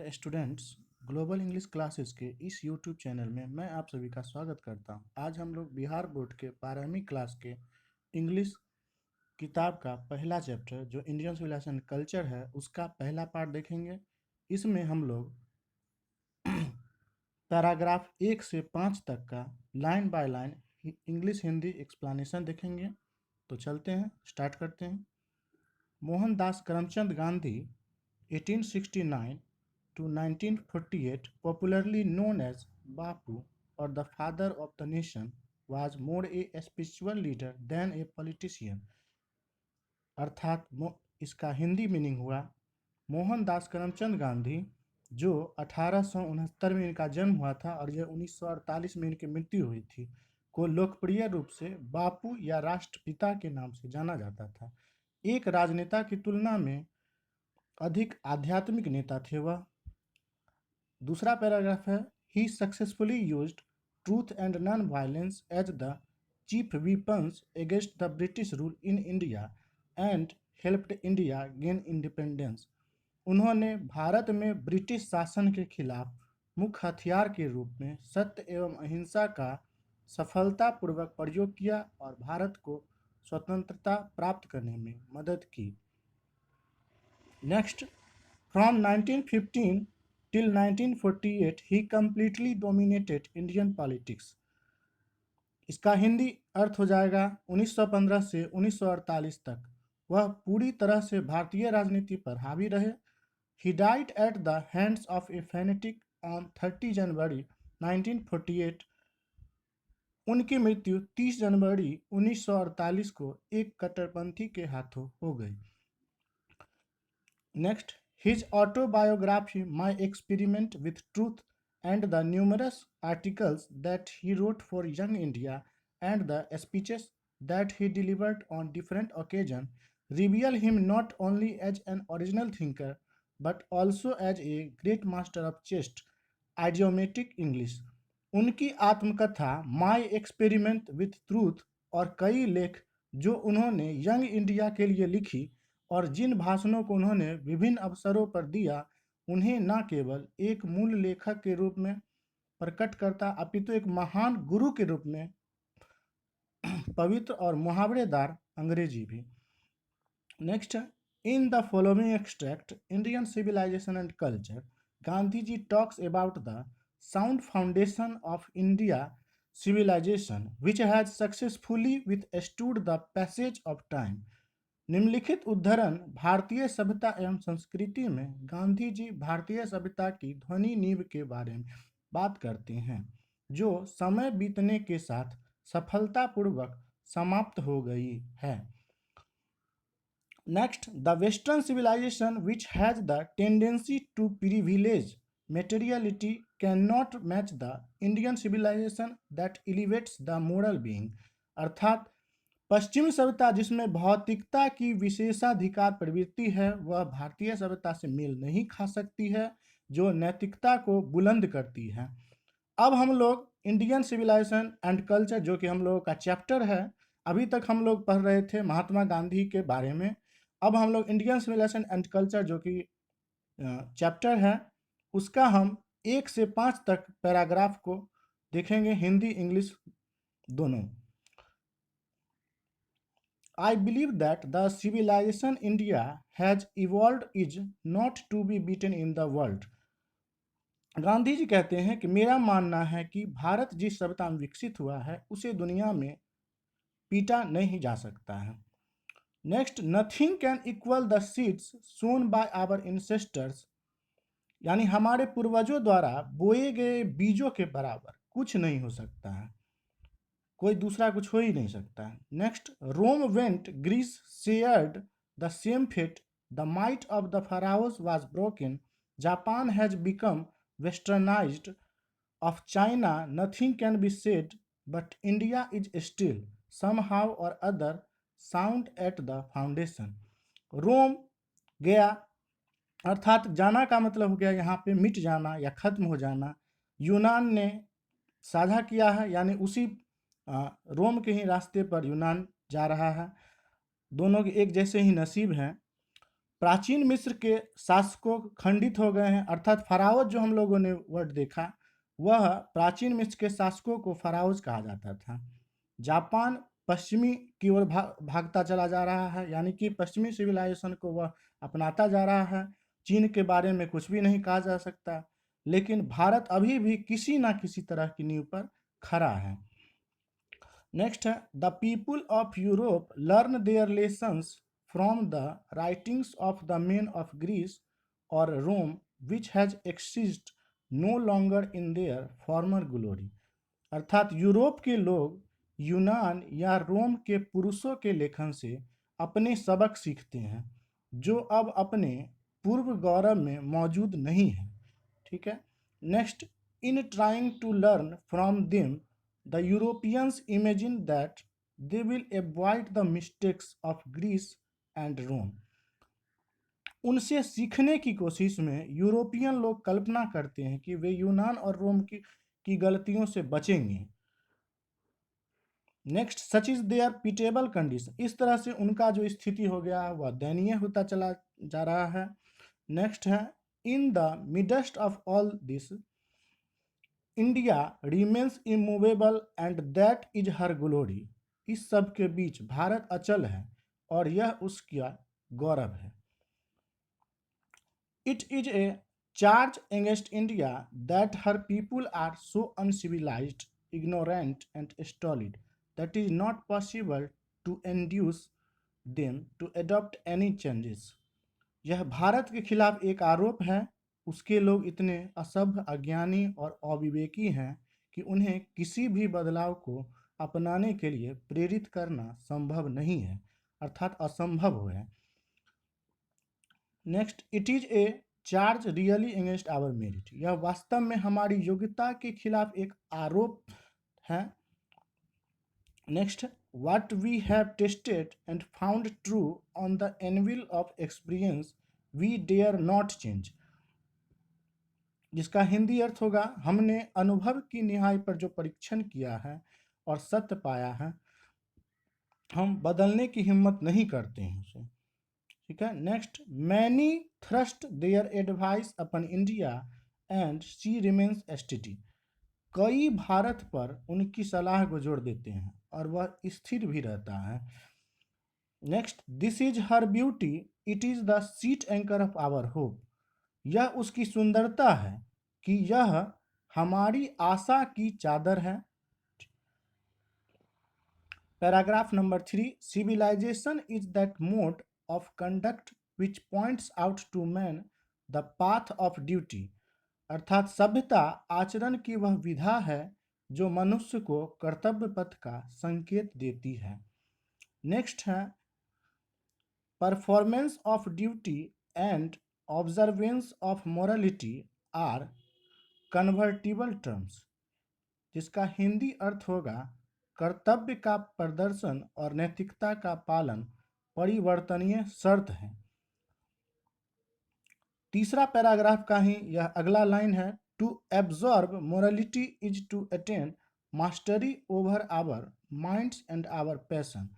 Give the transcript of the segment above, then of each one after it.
Students, global English classes के इस YouTube channel में मैं आप सभी का स्वागत करता हूं। आज हम लोग बिहार बोर्ड के 12वीं क्लास के इंग्लिश किताब का पहला चैप्टर जो इंडियन सिविलाइजेशन कल्चर है उसका पहला पार्ट देखेंगे। इसमें हम लोग पैराग्राफ 1 से 5 तक का line by line English Hindi explanation देखेंगे। तो चलते हैं, स्टार्ट करते हैं। Mohandas Karamchand Gandhi 1869 to 1948, popularly known as Bapu or the father of the nation, was more a spiritual leader than a politician। अर्थात इसका हिंदी मीनिंग हुआ, मोहनदास करमचंद गांधी जो 1869 में इनका जन्म हुआ था और यह 1948 में इनकी मृत्यु हुई थी, को लोकप्रिय रूप से बापू या राष्ट्रपिता के नाम से जाना जाता था। एक राजनेता की तुलना में अधिक आध्यात्मिक नेता थे वह। दूसरा पैराग्राफ है, he successfully used truth and non violence as the chief weapons against the British rule in India and helped India gain independence. उन्होंने भारत में ब्रिटिश शासन के खिलाफ मुख्य हथियार के रूप में सत्य एवं अहिंसा का सफलतापूर्वक प्रयोग किया और भारत को स्वतंत्रता प्राप्त करने में मदद की। Next, from 1915 till 1948 he completely dominated Indian politics। इसका हिंदी अर्थ हो जाएगा 1915 से 1948 तक वह पूरी तरह से भारतीय राजनीति पर हावी रहे। He died at the hands of a fanatic on 30 जनवरी 1948। उनकी मृत्यु 30 जनवरी 1948 को एक कट्टरपंथी के हाथों हो गई। Next, his autobiography, My Experiment with Truth, and the numerous articles that he wrote for Young India and the speeches that he delivered on different occasions reveal him not only as an original thinker but also as a great master of chaste, idiomatic English। उनकी आत्मकथा my experiment with truth और कई लेख जो उन्होंने young India के लिए लिखी और जिन भाषणों को उन्होंने विभिन्न अवसरों पर दिया, उन्हें न केवल एक मूल लेखक के रूप में प्रकट करता अपितु एक महान गुरु के रूप में पवित्र और मुहावरेदार अंग्रेजी भी। Next, in the following extract Indian civilisation and culture, Gandhi ji talks about the sound foundation of India civilization which has successfully withstood the passage of time। निम्नलिखित उद्धरण भारतीय सभ्यता एवं संस्कृति में गांधी जी भारतीय सभ्यता की ध्वनि नींव के बारे में बात करते हैं जो समय बीतने के साथ सफलतापूर्वक समाप्त हो गई है। Next, the western civilisation which has the tendency to privilege materiality can not match the Indian civilisation that elevates the moral being. अर्थात पश्चिमी सभ्यता जिसमें भौतिकता की विशेषाधिकार प्रवृत्ति है वह भारतीय सभ्यता से मेल नहीं खा सकती है जो नैतिकता को बुलंद करती है। अब हम लोग इंडियन सिविलाइजेशन एंड कल्चर जो कि हम लोगों का चैप्टर है, अभी तक हम लोग पढ़ रहे थे महात्मा गांधी के बारे में। अब हम लोग इंडियन सिविलाइजेशन एंड कल्चर जो कि चैप्टर है उसका हम 1 से 5 तक पैराग्राफ को देखेंगे, हिंदी इंग्लिश दोनों। I believe that the civilization India has evolved is not to be beaten in the world। Gandhi ji कहते हैं कि मेरा मानना है कि भारत जिस सभ्यता में विकसित हुआ है उसे दुनिया में पीटा नहीं जा सकता है। Next, nothing can equal the seeds sown by our ancestors, यानी हमारे पूर्वजों द्वारा बोए गए बीजों के बराबर कुछ नहीं हो सकता है, कोई दूसरा कुछ हो ही नहीं सकता है। Next, Rome went Greece shared the same fate, the might of the Pharaohs was broken, Japan has become westernised, of China nothing can be said but India is still somehow or other sound at the foundation. Rome गया अर्थात जाना का मतलब हो गया यहाँ पे मिट जाना या खत्म हो जाना। यूनान ने साझा किया है, यानी उसी रोम के ही रास्ते पर यूनान जा रहा है। दोनों के एक जैसे ही नसीब हैं। प्राचीन मिस्र के शासकों खंडित हो गए हैं, अर्थात फराओज जो हम लोगों ने वर्ड देखा, वह प्राचीन मिस्र के शासकों को फराओज कहा जाता था। जापान पश्चिमी की ओर भागता चला जा रहा है, यानी कि पश्चिमी सिविलाइजेशन को वह अपनाता जा रहा है। चीन के बारे में कुछ भी नहीं कहा जा सकता, लेकिन भारत अभी भी किसी ना किसी तरह की नींव पर खड़ा है। नेक्स्ट है, the people of Europe learn their lessons from the writings of the men of Greece और Rome which has exist no longer in their former glory. अर्थात यूरोप के लोग यूनान या रोम के पुरुषों के लेखन से अपने सबक सीखते हैं, जो अब अपने पूर्व गौरव में मौजूद नहीं है। ठीक है। Next, in trying to learn from them the Europeans imagine that they will avoid the mistakes of Greece and Rome. उनसे सीखने की कोशिश में यूरोपियन लोग कल्पना करते हैं कि वे यूनान और रोम की गलतियों से बचेंगे। Next, such is their pitiable condition. इस तरह से उनका जो स्थिति हो गया वह दयनीय होता चला जा रहा है। नेक्स्ट है, in the midst of all this India remains immovable and that is her glory. इस सब के बीच भारत अचल है और यह उसका गौरव है। It is a charge against India that her people are so uncivilised, ignorant and stolid that is not possible to induce them to adopt any changes। यह भारत के खिलाफ एक आरोप है। उसके लोग इतने असभ्य, अज्ञानी और अविवेकी हैं कि उन्हें किसी भी बदलाव को अपनाने के लिए प्रेरित करना संभव नहीं है, अर्थात असंभव है। Next, it is a charge really against our merit. यह वास्तव में हमारी योग्यता के खिलाफ एक आरोप है। Next, what we have tested and found true on the anvil of experience we dare not change. जिसका हिंदी अर्थ होगा, हमने अनुभव की निहाई पर जो परीक्षण किया है और सत्य पाया है, हम बदलने की हिम्मत नहीं करते हैं उसे। ठीक है। Next, many thrust their advice upon India and she remains steady. कई भारत पर उनकी सलाह को जोड़ देते हैं और वह स्थिर भी रहता है। Next, this is her beauty, it is the sheet anchor of our hope. यह उसकी सुंदरता है कि यह हमारी आशा की चादर है। Paragraph number 3, civilisation is that mode of conduct which points out to man the path of duty. अर्थात सभ्यता आचरण की वह विधा है जो मनुष्य को कर्तव्य पथ का संकेत देती है। नेक्स्ट है, performance of duty and observance of morality are convertible terms. जिसका हिंदी अर्थ होगा, कर्तव्य का प्रदर्शन और नैतिकता का पालन परिवर्तनीय शर्त है। तीसरा पैराग्राफ का ही यह अगला लाइन है, to absorb morality is to attain mastery over our minds and our passion.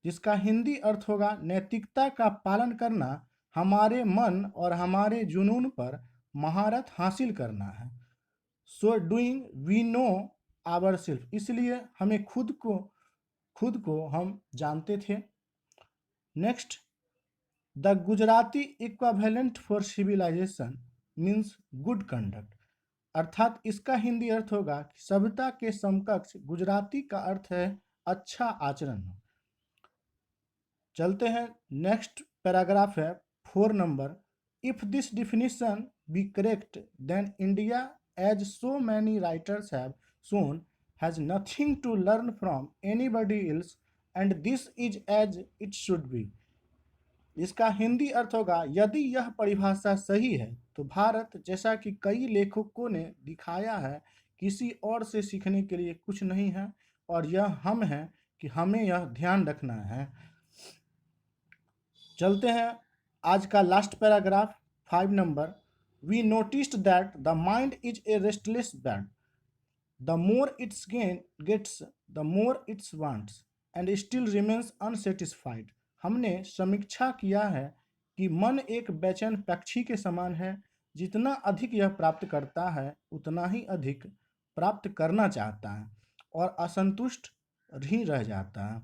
जिसका हिंदी अर्थ होगा, नैतिकता का पालन करना हमारे मन और हमारे जुनून पर महारत हासिल करना है। So doing we know our self. इसलिए हमें खुद को हम जानते थे। Next, the Gujarati equivalent for civilisation means good conduct. अर्थात इसका हिंदी अर्थ होगा कि सभ्यता के समकक्ष गुजराती का अर्थ है अच्छा आचरण। चलते हैं, नेक्स्ट पैराग्राफ है 4 number, if this definition be correct then India as so many writers have shown has nothing to learn from anybody else and this is as it should be। इसका हिंदी अर्थ होगा, यदि यह परिभाषा सही है तो भारत, जैसा कि कई लेखकों ने दिखाया है, किसी और से सीखने के लिए कुछ नहीं है और यह हम हैं कि हमें यह ध्यान रखना है। चलते हैं आज का last paragraph 5 number, we noticed that the mind is a restless bird, the more it's gets the more it wants and still remains unsatisfied। हमने समीक्षा किया है कि मन एक बेचैन पक्षी के समान है, जितना अधिक यह प्राप्त करता है उतना ही अधिक प्राप्त करना चाहता है और असंतुष्ट ही रह जाता है।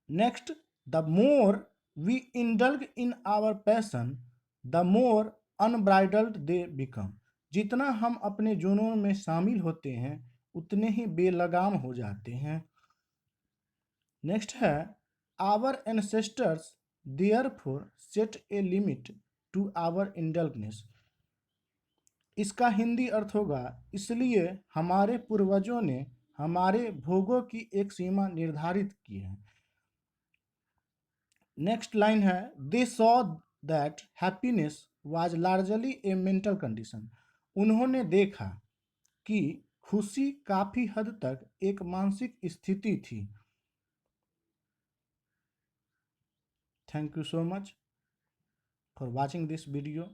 Next, the more we indulge in our passion the more unbridled they become. जितना हम अपने जुनून में शामिल होते हैं उतने ही बेलगाम हो जाते हैं। नेक्स्ट है, our ancestors therefore set a limit to our indulgence. इसका हिंदी अर्थ होगा, इसलिए हमारे पूर्वजों ने हमारे भोगों की एक सीमा निर्धारित की है। नेक्स्ट लाइन है, they saw that happiness was largely A mental condition. उन्होंने देखा कि खुशी काफी हद तक एक मानसिक स्थिति थी। Thank you so much for watching this video.